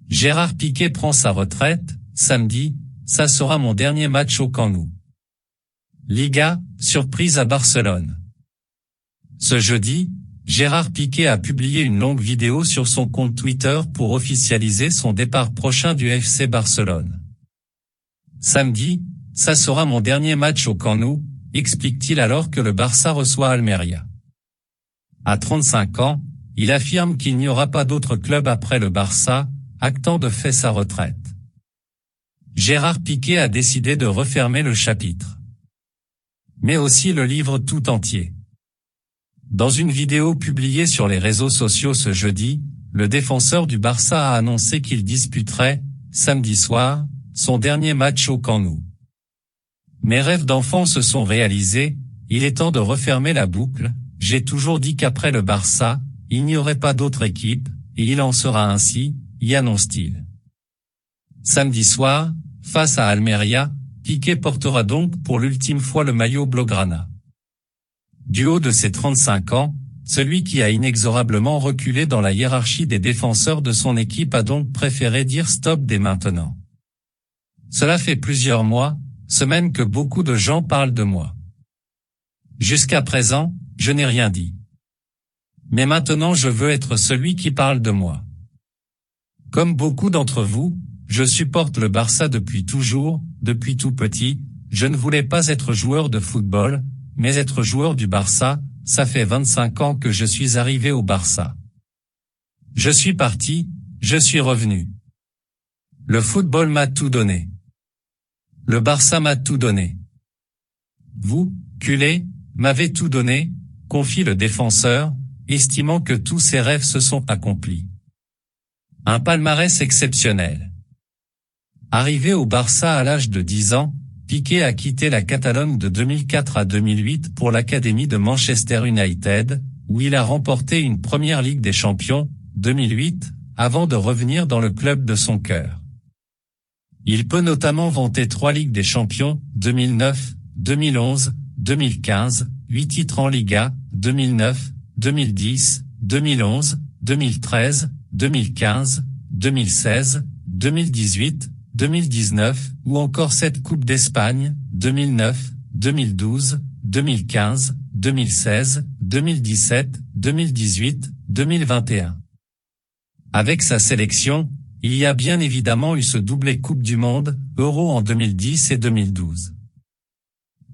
Gérard Piqué prend sa retraite, samedi, ça sera mon dernier match au Camp Nou. Liga, surprise à Barcelone. Ce jeudi, Gérard Piqué a publié une longue vidéo sur son compte Twitter pour officialiser son départ prochain du FC Barcelone. Samedi, ça sera mon dernier match au Camp Nou, explique-t-il alors que le Barça reçoit Almeria. À 35 ans, il affirme qu'il n'y aura pas d'autre club après le Barça, actant de fait sa retraite. Gérard Piqué a décidé de refermer le chapitre. Mais aussi le livre tout entier. Dans une vidéo publiée sur les réseaux sociaux ce jeudi, le défenseur du Barça a annoncé qu'il disputerait, samedi soir, son dernier match au Camp Nou. Mes rêves d'enfant se sont réalisés, il est temps de refermer la boucle, j'ai toujours dit qu'après le Barça, il n'y aurait pas d'autre équipe, et il en sera ainsi, y annonce-t-il. Samedi soir, face à Almeria, Piqué portera donc pour l'ultime fois le maillot blaugrana. Du haut de ses 35 ans, celui qui a inexorablement reculé dans la hiérarchie des défenseurs de son équipe a donc préféré dire stop dès maintenant. Cela fait plusieurs mois, semaines que beaucoup de gens parlent de moi. Jusqu'à présent, je n'ai rien dit. Mais maintenant je veux être celui qui parle de moi. Comme beaucoup d'entre vous, je supporte le Barça depuis toujours, depuis tout petit, je ne voulais pas être joueur de football, mais être joueur du Barça, ça fait 25 ans que je suis arrivé au Barça. Je suis parti, je suis revenu. Le football m'a tout donné. Le Barça m'a tout donné. Vous, culés, m'avez tout donné, confie le défenseur, estimant que tous ses rêves se sont accomplis. Un palmarès exceptionnel. Arrivé au Barça à l'âge de 10 ans, Piqué a quitté la Catalogne de 2004 à 2008 pour l'académie de Manchester United, où il a remporté une première Ligue des Champions, 2008, avant de revenir dans le club de son cœur. Il peut notamment vanter 3 Ligues des Champions, 2009, 2011, 2015, 8 titres en Liga, 2009, 2010, 2011, 2013, 2015, 2016, 2018, 2019, ou encore 7 Coupes d'Espagne, 2009, 2012, 2015, 2016, 2017, 2018, 2021. Avec sa sélection, il y a bien évidemment eu ce doublé Coupe du Monde, Euro en 2010 et 2012.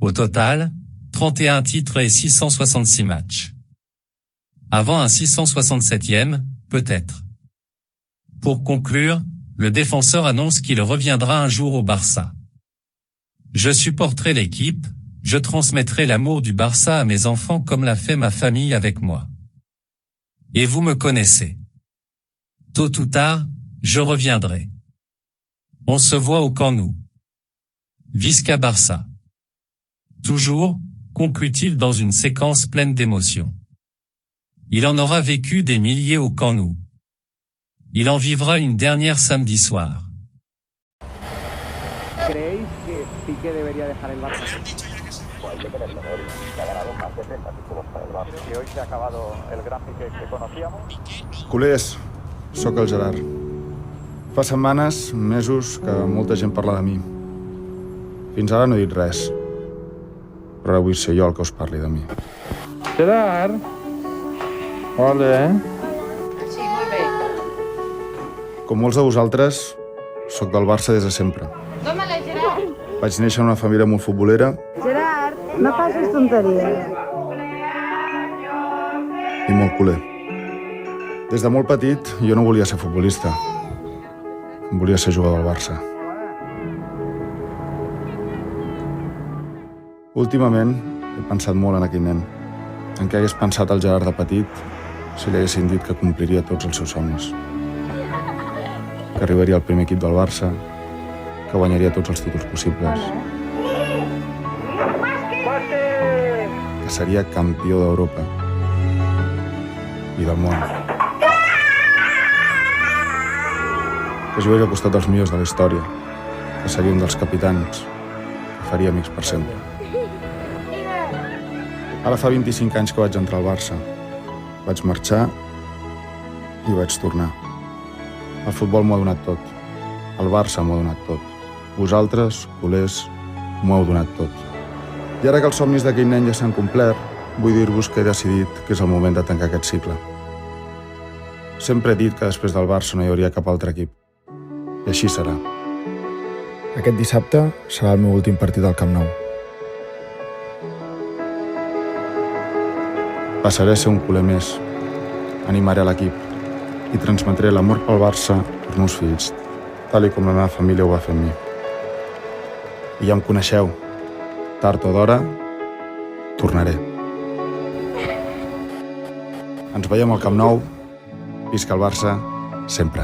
Au total, 31 titres et 666 matchs. Avant un 667e, peut-être. Pour conclure, le défenseur annonce qu'il reviendra un jour au Barça. Je supporterai l'équipe, je transmettrai l'amour du Barça à mes enfants comme l'a fait ma famille avec moi. Et vous me connaissez. Tôt ou tard, je reviendrai. On se voit au Camp Nou. Visca Barça. Toujours, conclut-il dans une séquence pleine d'émotions. Il en aura vécu des milliers au Camp Nou. Il en vivra une dernière samedi soir. ¿Creéis que Piqué debería dejar el Barça? Que hoy se ha acabado el gran Piqué que conocíamos. Culers, sóc el Gerard. Fa setmanes, mesos, que molta gent parla de mi. Fins ara no he dit res. Però ara vull ser jo el que us parli de mi. Gerard? Hola. Sí, molt bé. Com molts de vosaltres, sóc del Barça des de sempre. Toma-la, Gerard. Vaig néixer en una família molt futbolera Gerard, no facis tonteries. i molt culer. Des de molt petit, jo no volia ser futbolista. Volia ser jugador del Barça. Últimament, he pensat molt en aquell nen. En què hagués pensat el Gerard de petit si li haguessin dit que compliria tots els seus somnis. Que arribaria al primer equip del Barça, que guanyaria tots els títols possibles. Que seria campió d'Europa i del món. Que jugaria al costat dels millors de la història, que seria un dels capitans, que faria amics per sempre. Ara fa 25 anys que vaig entrar al Barça. Vaig marxar i vaig tornar. El futbol m'ho ha donat tot. El Barça m'ho ha donat tot. Vosaltres, culers, m'ho heu donat tot. I ara que els somnis d'aquell nen ja s'han complert, vull dir-vos que he decidit que és el moment de tancar aquest cicle. Sempre he dit que després del Barça no hi hauria cap altre equip. I així serà. Aquest dissabte serà el meu últim partit al Camp Nou. Passaré a ser un culer més. Animaré l'equip i transmetré l'amor pel Barça als meus fills, tal com la meva família ho va fer amb mi. I ja em coneixeu. Tard o d'hora, tornaré. Ens veiem al Camp Nou. Visca el Barça, sempre.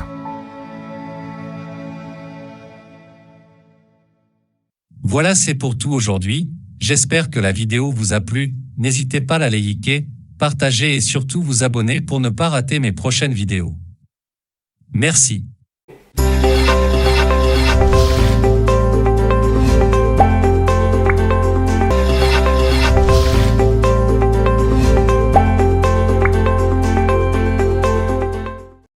Voilà, c'est pour tout aujourd'hui. J'espère que la vidéo vous a plu. N'hésitez pas à la liker, partager et surtout vous abonner pour ne pas rater mes prochaines vidéos. Merci.